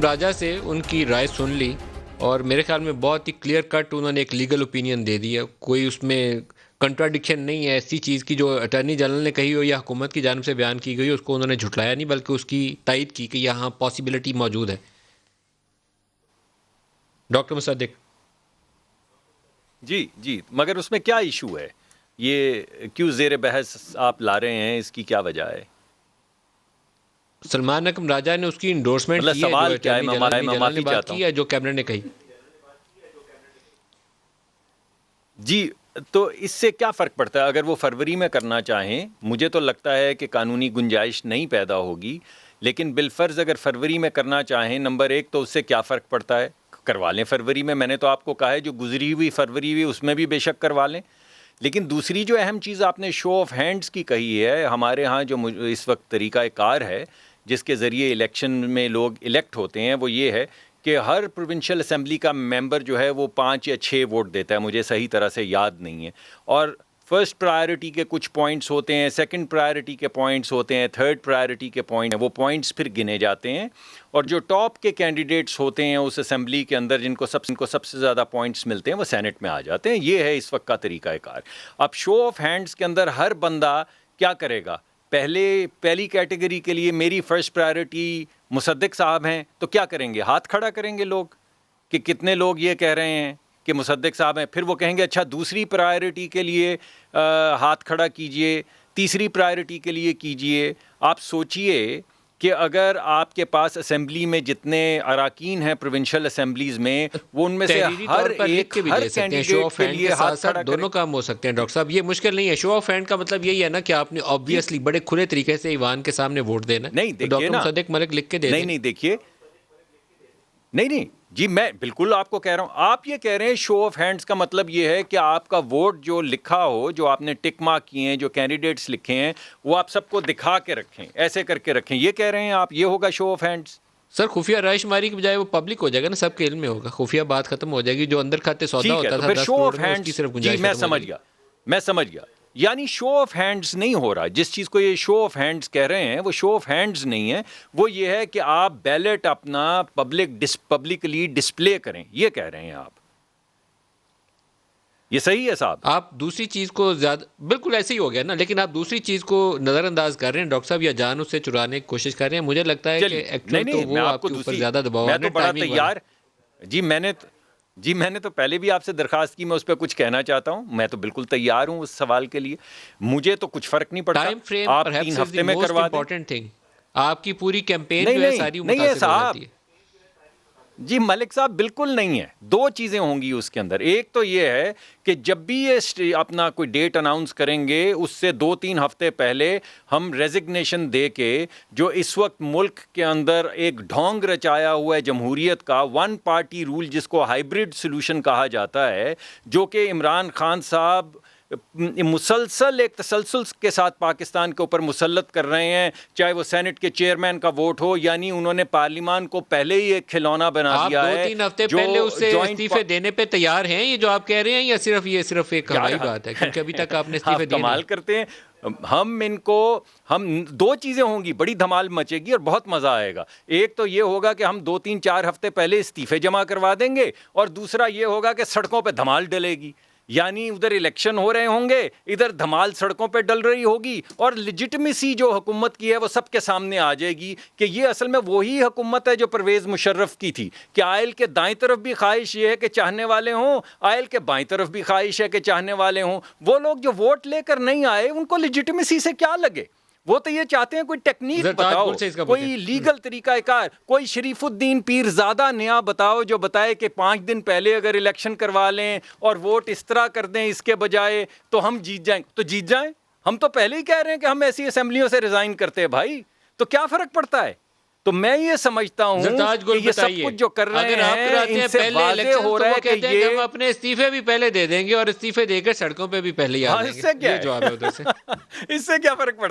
راجہ سے ان کی رائے سن لی اور میرے خیال میں بہت ہی کلیئر کٹ انہوں نے ایک لیگل اوپینین دے دیا. کوئی اس میں کنٹراڈکشن نہیں ہے ایسی چیز کی جو اٹارنی جنرل نے کہی ہو یا حکومت کی جانب سے بیان کی گئی ہو, اس کو انہوں نے جھٹلایا نہیں بلکہ اس کی تائید کی کہ یہاں پاسبلٹی موجود ہے. ڈاکٹر مصدق. جی مگر اس میں کیا ایشو ہے؟ یہ کیوں زیر بحث آپ لا رہے ہیں؟ اس کی کیا وجہ ہے؟ سلمان اکرم راجہ نے اس کی انڈورسمنٹ کی ہے جو سوال کیا ہے؟ اٹارنی جنرل نے بات کی ہے جو کیبنٹ نے کہی. جی تو اس سے کیا فرق پڑتا ہے؟ اگر وہ فروری میں کرنا چاہیں, مجھے تو لگتا ہے کہ قانونی گنجائش نہیں پیدا ہوگی, لیکن بالفرض اگر فروری میں کرنا چاہیں, نمبر ایک تو اس سے کیا فرق پڑتا ہے؟ کروا لیں فروری میں. میں نے تو آپ کو کہا ہے جو گزری ہوئی فروری ہوئی اس میں بھی بے شک کروا لیں. لیکن دوسری جو اہم چیز آپ نے شو آف ہینڈز کی کہی ہے, ہمارے ہاں جو اس وقت طریقہ کار ہے جس کے ذریعے الیکشن میں لوگ الیکٹ ہوتے ہیں, وہ یہ ہے کہ ہر پروونشل اسمبلی کا ممبر جو ہے وہ 5 یا 6 ووٹ دیتا ہے, مجھے صحیح طرح سے یاد نہیں ہے. اور فرسٹ پرائرٹی کے کچھ پوائنٹس ہوتے ہیں, سیکنڈ پرائرٹی کے پوائنٹس ہوتے ہیں, تھرڈ پرائرٹی کے پوائنٹ ہیں, وہ پوائنٹس پھر گنے جاتے ہیں. اور جو ٹاپ کے کینڈیڈیٹس ہوتے ہیں اس اسمبلی کے اندر جن کو سب سے زیادہ پوائنٹس ملتے ہیں وہ سینٹ میں آ جاتے ہیں. یہ ہے اس وقت کا طریقہ کار. اب شو آف ہینڈز کے اندر ہر بندہ کیا کرے گا؟ پہلی کیٹیگری کے لیے میری فرسٹ پرائرٹی مصدق صاحب ہیں, تو کیا کریں گے؟ ہاتھ کھڑا کریں گے لوگ کہ کتنے لوگ یہ کہہ رہے ہیں کہ مصدق صاحب ہیں. پھر وہ کہیں گے اچھا دوسری پرائرٹی کے لیے ہاتھ کھڑا کیجئے, تیسری پرائرٹی کے لیے کیجئے. آپ سوچئے کہ اگر آپ کے پاس اسمبلی میں جتنے اراکین ہیں پروونشل اسمبلیز میں, وہ ان میں سے ہر کینڈیڈیٹ کے لیے ہاتھ کھڑا کریں. دونوں کام ہو سکتے ہیں ڈاکٹر صاحب, یہ مشکل نہیں ہے. شو آف ہینڈ کا مطلب یہی ہے نا کہ آپ نے آبویسلی بڑے کھلے طریقے سے ایوان کے سامنے ووٹ دینا. نہیں دیکھیے نا, ڈاکٹر مصدق ملک لکھ کے دے دیں. نہیں دیکھیے, نہیں جی میں بالکل آپ کو کہہ رہا ہوں. آپ یہ کہہ رہے ہیں شو آف ہینڈز کا مطلب یہ ہے کہ آپ کا ووٹ جو لکھا ہو, جو آپ نے ٹک مارک کیے ہیں, جو کینڈیڈیٹس لکھے ہیں, وہ آپ سب کو دکھا کے رکھیں, ایسے کر کے رکھیں. یہ کہہ رہے ہیں آپ, یہ ہوگا شو آف ہینڈز؟ سر خفیہ رائے شماری کی بجائے وہ پبلک ہو جائے گا نا, سب کے علم میں ہوگا. خفیہ بات ختم ہو جائے گی. جو اندر کھاتے سودا ہوتا تھا 10 کروڑ میں, اس کی صرف گنجائش میں ختم ہو جائے گی. میں سمجھ گیا. یعنی شو آف ہینڈز نہیں ہو رہا. جس چیز کو یہ شو آف ہینڈز کہہ رہے ہیں وہ شو آف ہینڈز نہیں ہے, وہ یہ ہے کہ آپ بیلٹ اپنا پبلکلی ڈسپلے کریں. یہ کہہ رہے ہیں آپ. یہ صحیح ہے صاحب؟ آپ دوسری چیز کو زیادہ, بالکل ایسے ہی ہو گیا نا, لیکن آپ دوسری چیز کو نظر انداز کر رہے ہیں ڈاکٹر صاحب, یا جان اس سے چرانے کی کوشش کر رہے ہیں. مجھے لگتا ہے کہ ایکچوئل تو وہ آپ کے اوپر زیادہ دباؤ ہے. میں تو بڑا تیار. میں نے تو پہلے بھی آپ سے درخواست کی, میں اس پہ کچھ کہنا چاہتا ہوں. میں تو بالکل تیار ہوں اس سوال کے لیے. مجھے تو کچھ فرق نہیں پڑتا. ٹائم فریم آپ پرہیپس 3 از ہفتے دی میں موسٹ کروا دیں. Important thing. آپ کی پوری کیمپین جو ہے ساری نہیں ہے متاثر ہو صاحب. جاتی ہے. جی ملک صاحب بالکل نہیں ہے. 2 چیزیں ہوں گی اس کے اندر. ایک تو یہ ہے کہ جب بھی یہ اپنا کوئی ڈیٹ اناؤنس کریں گے, اس سے 2-3 ہفتے پہلے ہم ریزگنیشن دے کے, جو اس وقت ملک کے اندر ایک ڈھونگ رچایا ہوا ہے جمہوریت کا, 1 پارٹی رول جس کو ہائیبرڈ سلوشن کہا جاتا ہے, جو کہ عمران خان صاحب مسلسل ایک تسلسل کے ساتھ پاکستان کے اوپر مسلط کر رہے ہیں, چاہے وہ سینٹ کے چیئرمین کا ووٹ ہو. یعنی انہوں نے پارلیمان کو پہلے ہی ایک کھلونا بنا دیا ہے. آپ 2-3 ہفتے پہلے اس سے استعفے دینے پہ تیار ہیں, یہ جو آپ کہہ رہے ہیں, یا صرف ایک ہوائی بات ہے؟ کیونکہ ابھی تک آپ نے استعفے دیے کمال کرتے ہیں. ہم 2 چیزیں ہوں گی, بڑی دھمال مچے گی اور بہت مزہ آئے گا. ایک تو یہ ہوگا کہ ہم 2-3-4 ہفتے پہلے استعفے جمع کروا دیں گے, اور دوسرا یہ ہوگا کہ سڑکوں پہ دھمال ڈلے گی. یعنی ادھر الیکشن ہو رہے ہوں گے, ادھر دھمال سڑکوں پہ ڈل رہی ہوگی, اور لیجٹمیسی جو حکومت کی ہے وہ سب کے سامنے آ جائے گی کہ یہ اصل میں وہی حکومت ہے جو پرویز مشرف کی تھی, کہ آئل کے دائیں طرف بھی خواہش یہ ہے کہ چاہنے والے ہوں, آئل کے بائیں طرف بھی خواہش ہے کہ چاہنے والے ہوں. وہ لوگ جو ووٹ لے کر نہیں آئے, ان کو لیجٹمیسی سے کیا لگے؟ وہ تو یہ چاہتے ہیں کوئی ٹیکنیک بتاؤ, کوئی لیگل طریقہ کار, کوئی شریف الدین پیر زادہ نیا بتاؤ جو بتائے کہ 5 دن پہلے اگر الیکشن کروا لیں اور ووٹ اس طرح کر دیں اس کے بجائے تو ہم جیت جائیں. تو جیت جائیں. ہم تو پہلے ہی کہہ رہے ہیں کہ ہم ایسی اسمبلیوں سے ریزائن کرتے ہیں بھائی, تو کیا فرق پڑتا ہے؟ تو میں یہ سمجھتا ہوں کہ یہ سب کچھ جو کر رہے ہیں ان سے واضح ہو رہا ہے کہ یہ ہم اپنے استعفے بھی پہلے دے دیں گے اور استعفے دے کر سڑکوں پہ بھی پہلے ہی آ جائیں گے. اس سے کیا فرق پڑتا ہے؟